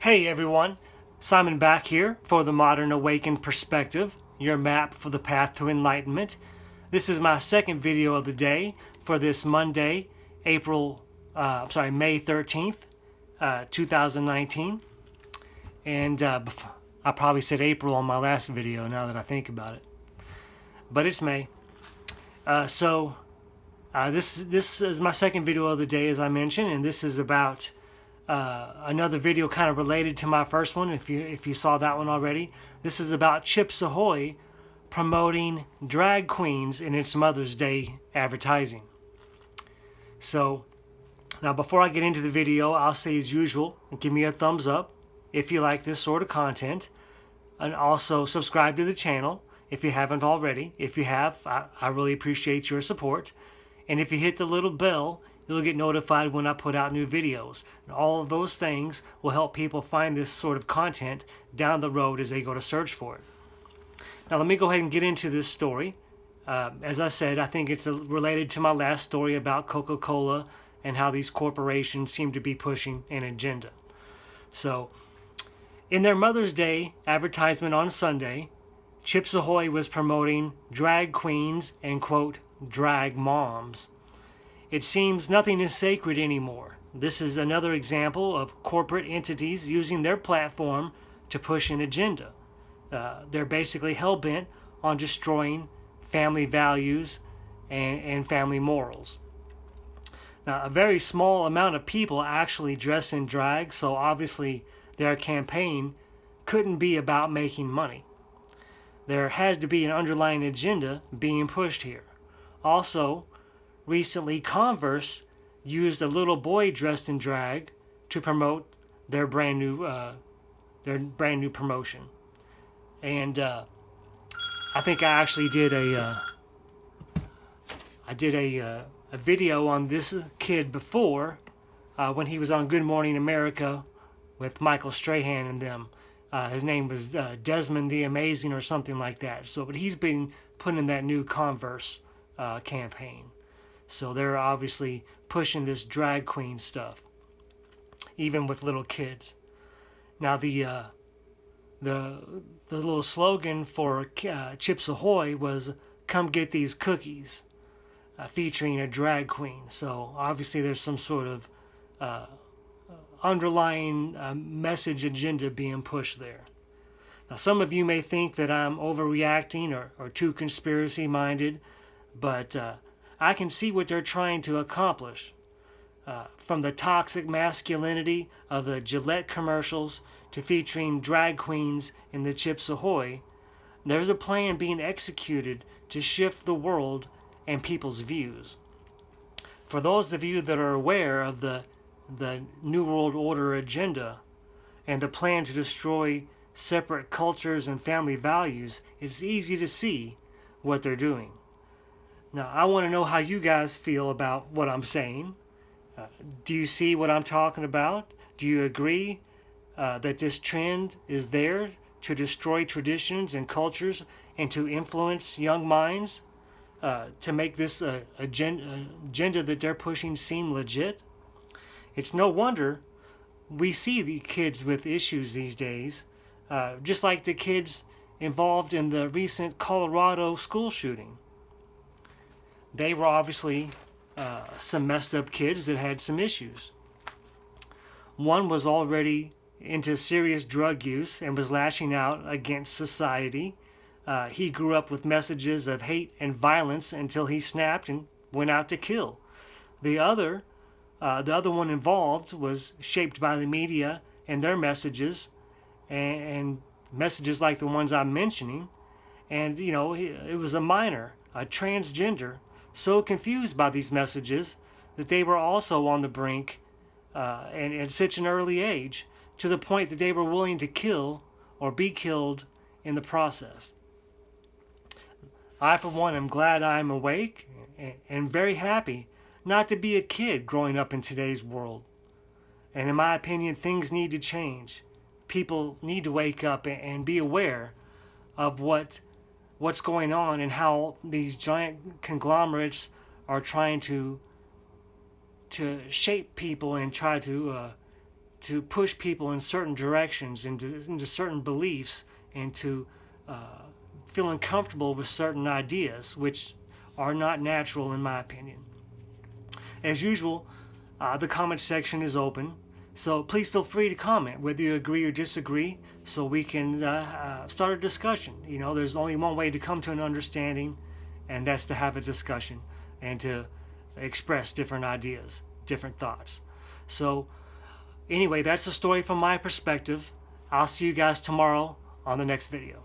Hey everyone, Simon back here for the Modern Awakened Perspective, your map for the path to enlightenment. This is my second video of the day for this Monday, May 13th, 2019. And I probably said April on my last video now that I think about it. But it's May. This is my second video of the day, as I mentioned, and this is about another video kind of related to my first one, if you saw that one already. This is about Chips Ahoy promoting drag queens in its Mother's Day advertising. So now before I get into the video, I'll say as usual, give me a thumbs up if you like this sort of content, and also subscribe to the channel if you haven't already. If you have, I really appreciate your support. And if you hit the little bell, you'll get notified when I put out new videos. And all of those things will help people find this sort of content down the road as they go to search for it. Now let me go ahead and get into this story. As I said, I think it's related to my last story about Coca-Cola and how these corporations seem to be pushing an agenda. So, in their Mother's Day advertisement on Sunday, Chips Ahoy was promoting drag queens and, quote, drag moms. It seems nothing is sacred anymore. This is another example of corporate entities using their platform to push an agenda. They're basically hell-bent on destroying family values and family morals. Now, a very small amount of people actually dress in drag, so obviously their campaign couldn't be about making money. There has to be an underlying agenda being pushed here. Also, recently, Converse used a little boy dressed in drag to promote their brand new promotion, and I think I actually did a video on this kid before when he was on Good Morning America with Michael Strahan and them. His name was Desmond the Amazing or something like that. So, but he's been put in that new Converse campaign. So they're obviously pushing this drag queen stuff, even with little kids. Now the little slogan for Chips Ahoy was "Come get these cookies," featuring a drag queen. So obviously there's some sort of underlying message agenda being pushed there. Now some of you may think that I'm overreacting or too conspiracy minded, but I can see what they're trying to accomplish. From the toxic masculinity of the Gillette commercials to featuring drag queens in the Chips Ahoy, there's a plan being executed to shift the world and people's views. For those of you that are aware of the New World Order agenda and the plan to destroy separate cultures and family values, it's easy to see what they're doing. Now, I want to know how you guys feel about what I'm saying. Do you see what I'm talking about? Do you agree that this trend is there to destroy traditions and cultures and to influence young minds to make this agenda that they're pushing seem legit? It's no wonder we see the kids with issues these days, just like the kids involved in the recent Colorado school shooting. They were obviously some messed up kids that had some issues. One was already into serious drug use and was lashing out against society. He grew up with messages of hate and violence until he snapped and went out to kill. The other one involved was shaped by the media and their messages, and messages like the ones I'm mentioning. And, you know, it was a minor, a transgender, so confused by these messages that they were also on the brink and at such an early age, to the point that they were willing to kill or be killed in the process. I, for one, am glad I'm awake and very happy not to be a kid growing up in today's world. And in my opinion, things need to change. People need to wake up and be aware of what's going on and how these giant conglomerates are trying to shape people and try to to push people in certain directions, into certain beliefs, and to feeling comfortable with certain ideas, which are not natural in my opinion. As usual, the comment section is open, so please feel free to comment whether you agree or disagree, so we can start a discussion. You know, there's only one way to come to an understanding, and that's to have a discussion and to express different ideas, different thoughts. So anyway, that's the story from my perspective. I'll see you guys tomorrow on the next video.